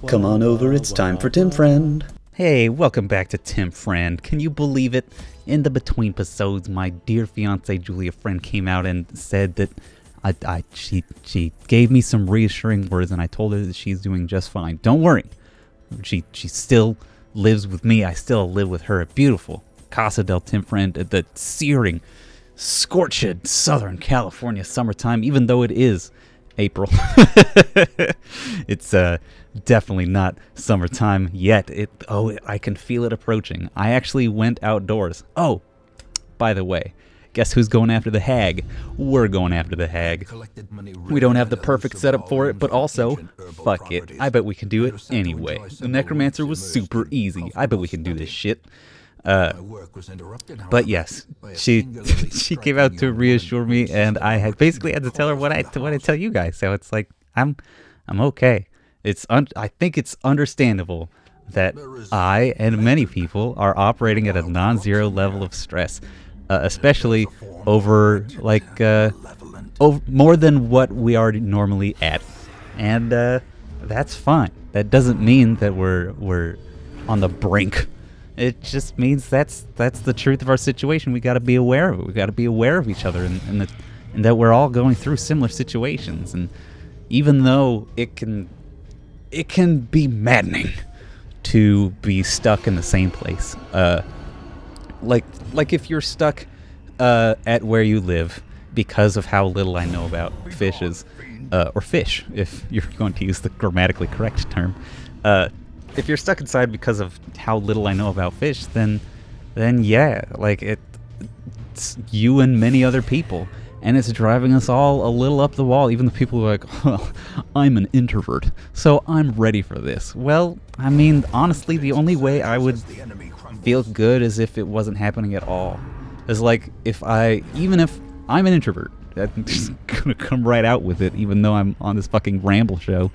Come on over, it's time for Tim Friend. Hey, welcome back to Tim Friend. Can you believe it? In the between episodes, my dear fiance Julia Friend came out and said that she gave me some reassuring words, and I told her that she's doing just fine. Don't worry, she still lives with me. I still live with her at beautiful Casa del Tim Friend at the searing, scorched Southern California summertime, even though it is April. It's definitely not summertime yet. I can feel it approaching. I actually went outdoors. Oh, by the way, guess who's going after the hag? We're going after the hag. We don't have the perfect setup for it, but also, fuck it. I bet we can do it anyway. The necromancer was super easy. I bet we can do this shit. But yes, she came out to reassure me, and I basically had to tell her what I tell you guys. So it's like I'm okay. I think it's understandable that I and many people are operating at a non-zero level of stress, especially over over more than what we are normally at, and that's fine. That doesn't mean that we're on the brink. It just means that's the truth of our situation. We got to be aware of it. We got to be aware of each other, and that we're all going through similar situations. And even though it can be maddening to be stuck in the same place, like if you're stuck at where you live because of how little I know about fishes, or fish, if you're going to use the grammatically correct term. If you're stuck inside because of how little I know about fish, then yeah, like it's you and many other people, and it's driving us all a little up the wall. Even the people who are like, well, I'm an introvert, so I'm ready for this. Well, I mean, honestly, the only way I would feel good is if it wasn't happening at all. It's like even if I'm an introvert, I'm just gonna come right out with it, even though I'm on this fucking ramble show.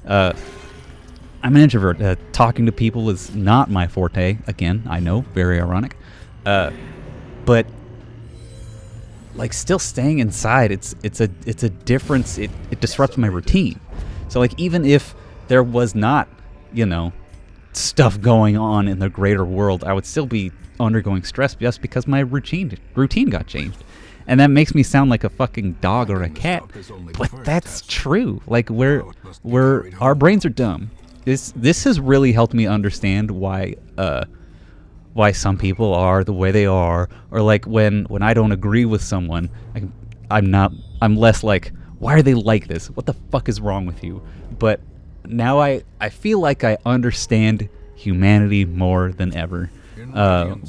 I'm an introvert. Talking to people is not my forte. Again, I know, very ironic. But like still staying inside, it's a difference. It disrupts my routine. So like even if there was not, stuff going on in the greater world, I would still be undergoing stress just because my routine got changed. And that makes me sound like a fucking dog or a cat, but that's true. Like our brains are dumb. This has really helped me understand why some people are the way they are, or like when I don't agree with someone, I'm less like, why are they like this? What the fuck is wrong with you? But now I feel like I understand humanity more than ever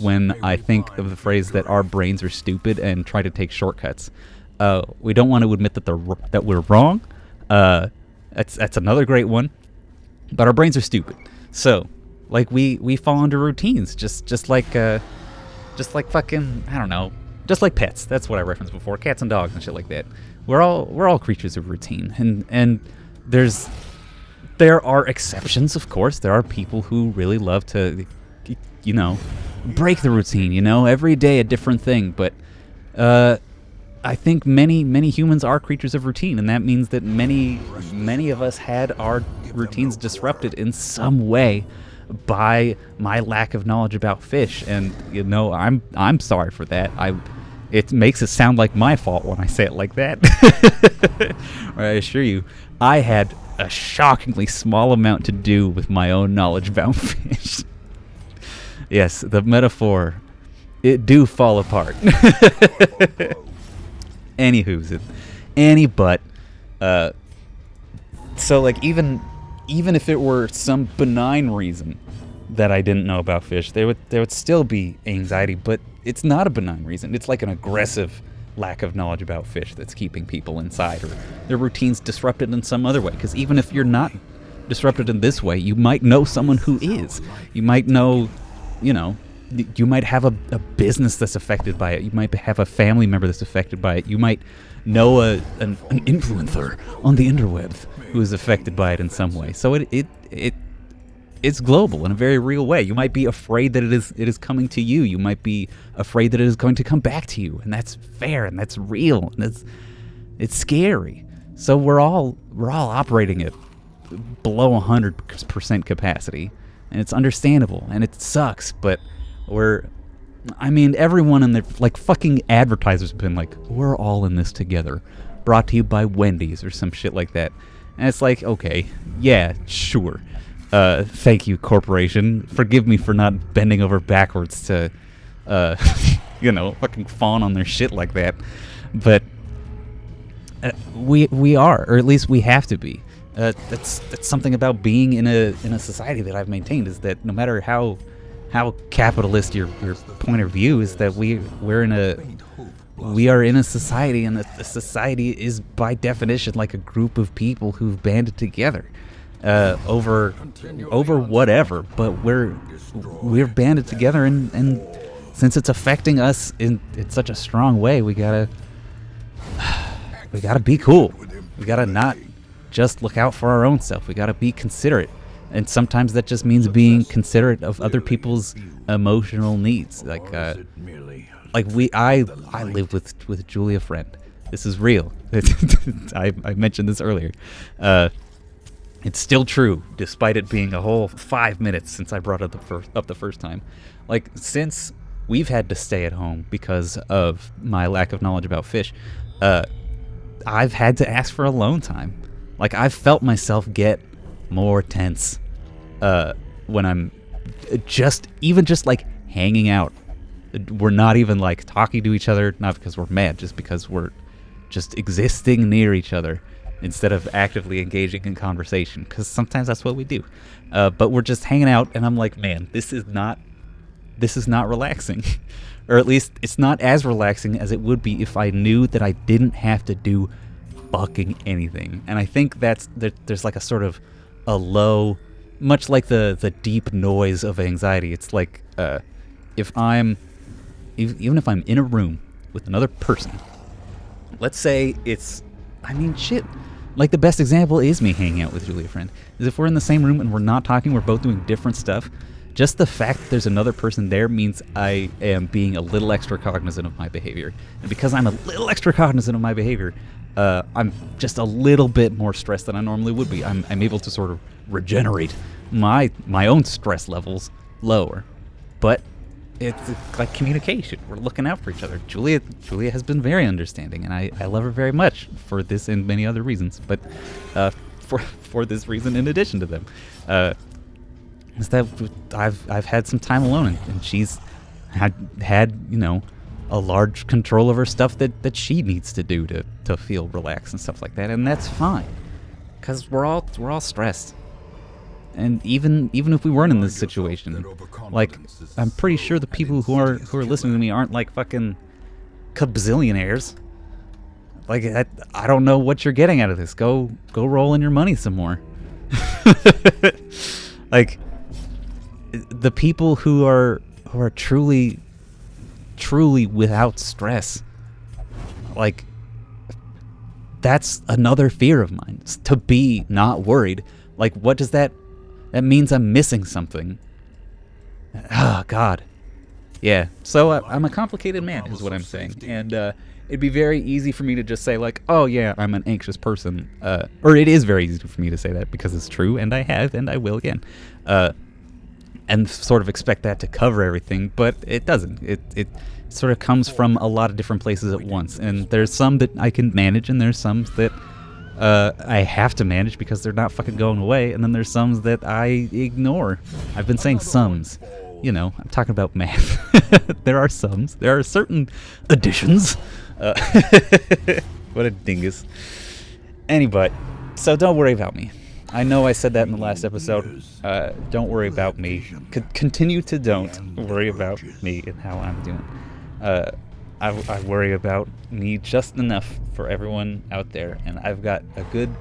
when I think of the phrase that our brains are stupid and try to take shortcuts. We don't want to admit that we're wrong. That's another great one. But our brains are stupid, so like we fall into routines, just like fucking, I don't know, just like pets. That's what I referenced before, cats and dogs and shit like that. We're all creatures of routine, and there are exceptions, of course. There are people who really love to, break the routine. Every day a different thing. But I think many humans are creatures of routine, and that means that many of us had our routines disrupted in some way by my lack of knowledge about fish. And I'm sorry for that. It makes it sound like my fault when I say it like that. I assure you, I had a shockingly small amount to do with my own knowledge about fish. Yes, the metaphor, it do fall apart. But so like even if it were some benign reason that I didn't know about fish, there would still be anxiety. But it's not a benign reason. It's like an aggressive lack of knowledge about fish that's keeping people inside, or their routines disrupted in some other way. Because even if you're not disrupted in this way, you might know someone who is. You might know, you might have a business that's affected by it. You might have a family member that's affected by it. You might know an influencer on the interwebs who is affected by it in some way. So it's global in a very real way. You might be afraid that it is coming to you. You might be afraid that it is going to come back to you, and that's fair and that's real and it's scary. So we're all operating at below 100% capacity, and it's understandable, and it sucks, but everyone in their, like, fucking advertisers have been like, we're all in this together, brought to you by Wendy's or some shit like that. And it's like, okay, yeah, sure. Thank you, corporation. Forgive me for not bending over backwards to, fucking fawn on their shit like that. But we are, or at least we have to be. That's something about being in a society that I've maintained, is that no matter how capitalist your point of view is, that we are in a society, and the society is by definition like a group of people who've banded together over whatever, but we're banded together, and since it's affecting us in such a strong way, we gotta be cool. We gotta not just look out for our own self. We gotta be considerate. And sometimes that just means being considerate of other people's emotional needs. I live with Julia Friend. This is real. I mentioned this earlier. It's still true, despite it being a whole 5 minutes since I brought it up the first time. Like, since we've had to stay at home because of my lack of knowledge about fish, I've had to ask for alone time. Like, I've felt myself get more tense when I'm just like hanging out. We're not even like talking to each other, not because we're mad, just because we're just existing near each other instead of actively engaging in conversation, because sometimes that's what we do. But we're just hanging out, and I'm like, man, this is not relaxing. Or at least it's not as relaxing as it would be if I knew that I didn't have to do fucking anything. And I think there's like a sort of a low, much like the deep noise of anxiety. It's like even if I'm in a room with another person, let's say like the best example is me hanging out with Julia Friend, is if we're in the same room and we're not talking, we're both doing different stuff, just the fact that there's another person there means I am being a little extra cognizant of my behavior. And because I'm a little extra cognizant of my behavior, I'm just a little bit more stressed than I normally would be. I'm able to sort of regenerate my own stress levels lower. But it's like communication. We're looking out for each other. Julia has been very understanding, and I love her very much for this and many other reasons. But for this reason, in addition to them, is that I've had some time alone, and she's had a large control over stuff that she needs to do to feel relaxed and stuff like that, and that's fine, because we're all stressed. And even if we weren't in this situation, like, I'm pretty sure the people who are listening to me aren't like fucking kabzillionaires. Like, I don't know what you're getting out of this. Go roll in your money some more. Like, the people who are truly without stress, like, that's another fear of mine, to be not worried. Like, what does that means? I'm missing something. Oh God. Yeah, so I'm a complicated man, is what I'm saying. And it'd be very easy for me to just say, like, oh yeah, I'm an anxious person, or it is very easy for me to say that because it's true, and I have, and I will again, and sort of expect that to cover everything, but it doesn't. It sort of comes from a lot of different places at once, and there's some that I can manage, and there's some that I have to manage because they're not fucking going away, and then there's some that I ignore. I've been saying sums. I'm talking about math. There are sums. There are certain additions. What a dingus. Anyway, so don't worry about me. I know I said that in the last episode. Don't worry about me. Continue to don't worry about me and how I'm doing. I worry about me just enough for everyone out there, and I've got a good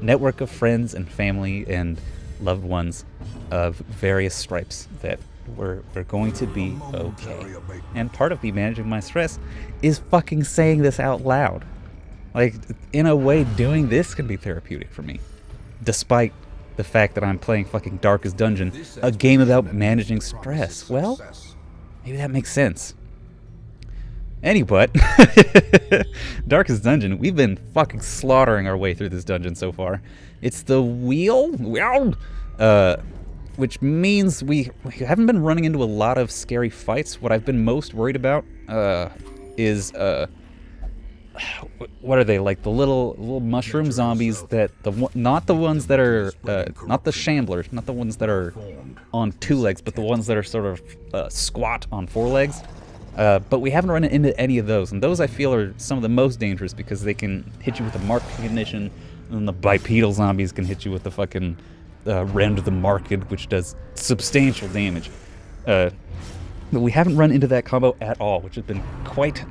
network of friends and family and loved ones of various stripes that we're going to be okay. And part of me managing my stress is fucking saying this out loud. Like, in a way, doing this can be therapeutic for me, despite the fact that I'm playing fucking Darkest Dungeon, a game about managing stress. Well, maybe that makes sense. Anyway, Darkest Dungeon. We've been fucking slaughtering our way through this dungeon so far. It's the wheel, which means we haven't been running into a lot of scary fights. What I've been most worried about is what are they, like the little mushroom zombies that not the ones that are not the shamblers, not the ones that are on 2 legs, but the ones that are sort of squat on 4 legs. But we haven't run into any of those, and those I feel are some of the most dangerous because they can hit you with a mark recognition, and the bipedal zombies can hit you with the fucking rend the market, which does substantial damage. But we haven't run into that combo at all, which has been quite...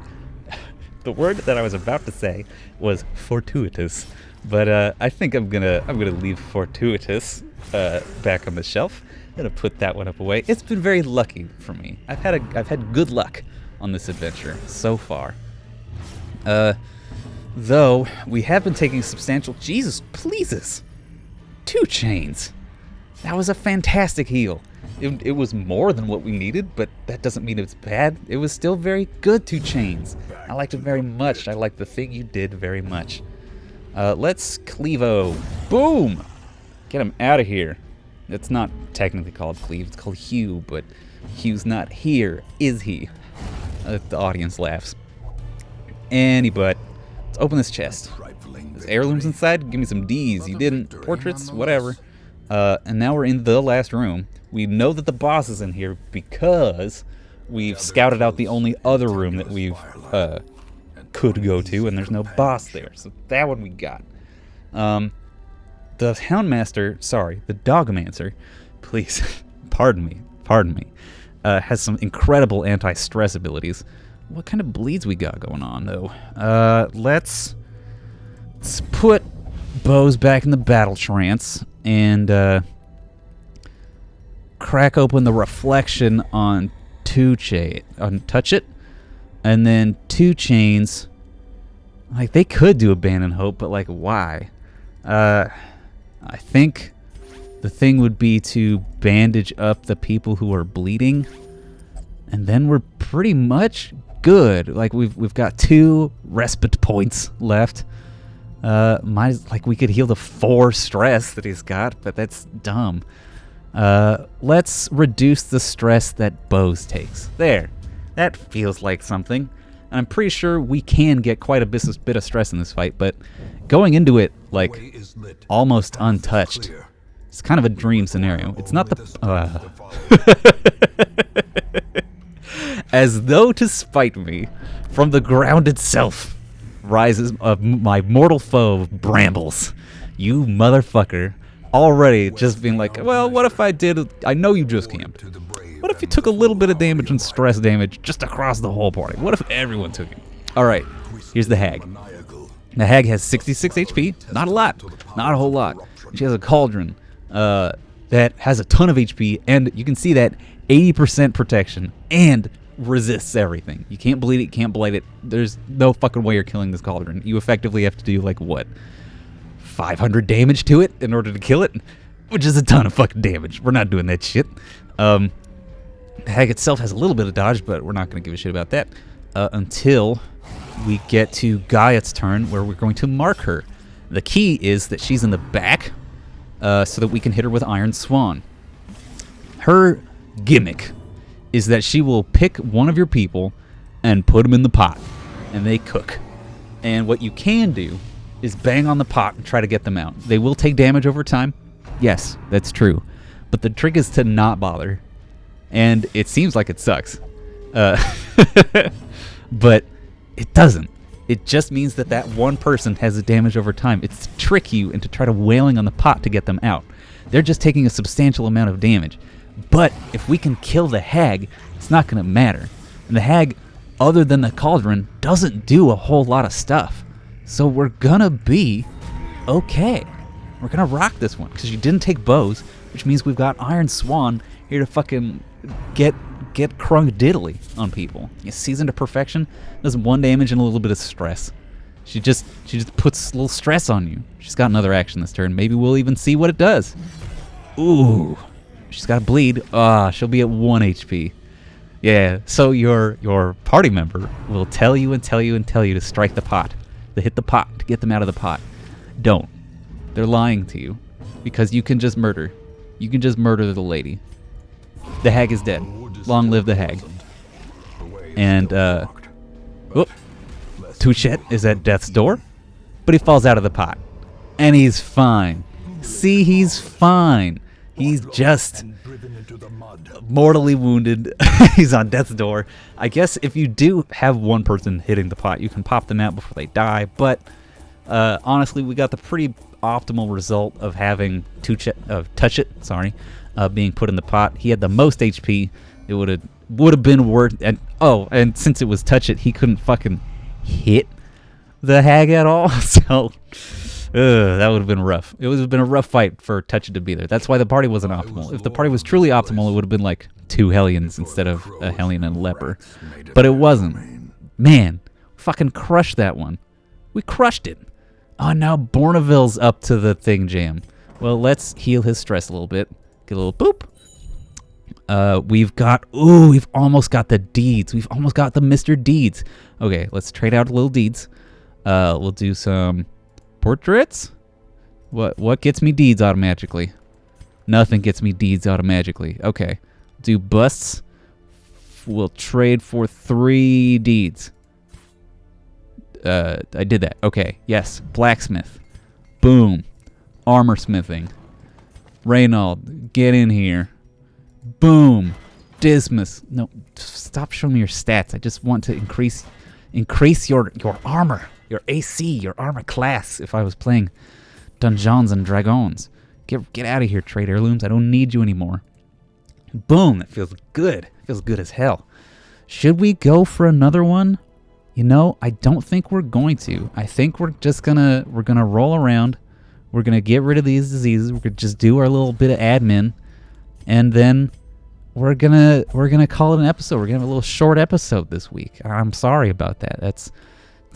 The word that I was about to say was fortuitous, but I think I'm gonna leave fortuitous back on the shelf. I'm gonna put that one up away. It's been very lucky for me. I've had good luck on this adventure so far. Though we have been taking substantial... Jesus pleases! 2 chains. That was a fantastic heal. It was more than what we needed, but that doesn't mean it's bad. It was still very good, 2 chains. I liked it very much. I liked the thing you did very much. Let's Clevo. Boom! Get him out of here. It's not technically called Cleve, it's called Hugh, but Hugh's not here, is he? The audience laughs. But let's open this chest. There's heirlooms inside. Give me some D's. You didn't. Portraits, whatever. And now we're in the last room. We know that the boss is in here because we've scouted out the only other room that we've could go to, and there's no boss there. So that one we got. The Houndmaster, sorry, the Dogmancer, please, pardon me, has some incredible anti-stress abilities. What kind of bleeds we got going on, though? Let's put Bose back in the battle trance and crack open the reflection on Touch It, and then 2 chains. Like, they could do Abandon Hope, but like, why? I think the thing would be to bandage up the people who are bleeding, and then we're pretty much good. Like, we've got 2 respite points left. We could heal the 4 stress that he's got, but that's dumb. Let's reduce the stress that Bose takes. There. That feels like something. And I'm pretty sure we can get quite a bit of stress in this fight, but going into it, like, almost untouched, it's kind of a dream scenario. It's not the... As though to spite me, from the ground itself rises my mortal foe, Brambles. You motherfucker. Already just being like, well, what if I did... I know you just camped. What if you took a little bit of damage and stress damage just across the whole party? What if everyone took it? Alright, here's the Hag. The Hag has 66 HP. Not a lot. Not a whole lot. She has a cauldron that has a ton of HP, and you can see that 80% protection and resists everything. You can't bleed it, you can't blight it. There's no fucking way you're killing this cauldron. You effectively have to do, like, what? 500 damage to it in order to kill it? Which is a ton of fucking damage. We're not doing that shit. The Hag itself has a little bit of dodge, but we're not going to give a shit about that until we get to Gaia's turn, where we're going to mark her. The key is that she's in the back, so that we can hit her with Iron Swan. Her gimmick is that she will pick one of your people and put them in the pot, and they cook. And what you can do is bang on the pot and try to get them out. They will take damage over time. Yes, that's true. But the trick is to not bother. And it seems like it sucks. But it doesn't. It just means that one person has the damage over time. It's to trick you into try to wailing on the pot to get them out. They're just taking a substantial amount of damage. But if we can kill the Hag, it's not going to matter. And the Hag, other than the cauldron, doesn't do a whole lot of stuff. So we're going to be okay. We're going to rock this one. Because you didn't take bows, which means we've got Iron Swan here to fucking get crunk diddly on people. You seasoned to perfection, does 1 damage and a little bit of stress. She just puts a little stress on you. She's got another action this turn. Maybe we'll even see what it does. Ooh. She's got to bleed. She'll be at 1 HP. Yeah, so your party member will tell you and tell you and tell you to strike the pot, to hit the pot, to get them out of the pot. Don't. They're lying to you, because you can just murder. You can just murder the lady. The hag is dead. Long live the hag. And Touchette is at death's door, but he falls out of the pot, and he's fine. See, he's fine. He's just mortally wounded. He's on death's door. I guess if you do have one person hitting the pot, you can pop them out before they die. But honestly, we got the pretty optimal result of having Touchette being put in the pot. He had the most HP. It would have been worth. And since it was Touchette, he couldn't fucking hit the hag at all. So. That would have been rough. It would have been a rough fight for Touchette to be there. That's why the party wasn't optimal. If the party was truly optimal, it would have been like 2 Hellions instead of a Hellion and a Leper. But it wasn't. Man, fucking crushed that one. We crushed it. Oh, now Bourneville's up to the thing jam. Well, let's heal his stress a little bit. Get a little boop. We've almost got the deeds. We've almost got the Mr. Deeds. Okay, let's trade out a little deeds. We'll do some portraits. What gets me deeds automatically? Nothing gets me deeds automatically. Okay, do busts. We'll trade for 3 deeds. I did that. Okay, yes. Blacksmith. Boom. Armor smithing. Reynald, get in here. Boom. Dismas. No, stop showing me your stats. I just want to increase your armor, your AC, your armor class. If I was playing Dungeons and Dragons, get out of here, trade heirlooms. I don't need you anymore. Boom. That feels good. Feels good as hell. Should we go for another one? You know, I don't think we're going to. I think we're just gonna roll around. We're gonna get rid of these diseases. We're gonna just do our little bit of admin, and then we're gonna call it an episode. We're gonna have a little short episode this week. I'm sorry about that. That's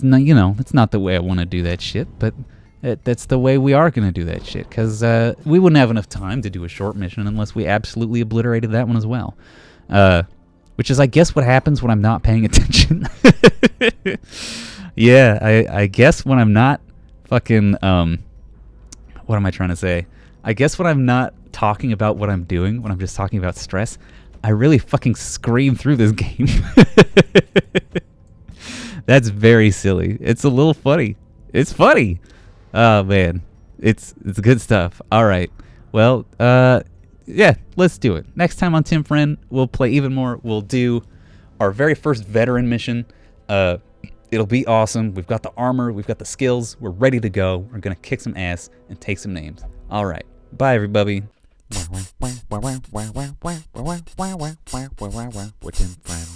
not the way I want to do that shit, but that's the way we are gonna do that shit, because we wouldn't have enough time to do a short mission unless we absolutely obliterated that one as well. Which is, I guess, what happens when I'm not paying attention. Yeah, I guess when I'm not fucking, what am I trying to say? I guess when I'm not talking about what I'm doing, when I'm just talking about stress, I really fucking scream through this game. That's very silly. It's a little funny. It's funny. Oh, man. It's good stuff. All right. Well, yeah, let's do it. Next time on Tim Friend, we'll play even more. We'll do our very first veteran mission. It'll be awesome. We've got the armor. We've got the skills. We're ready to go. We're going to kick some ass and take some names. All right. Bye, everybody. We're Tim Friend.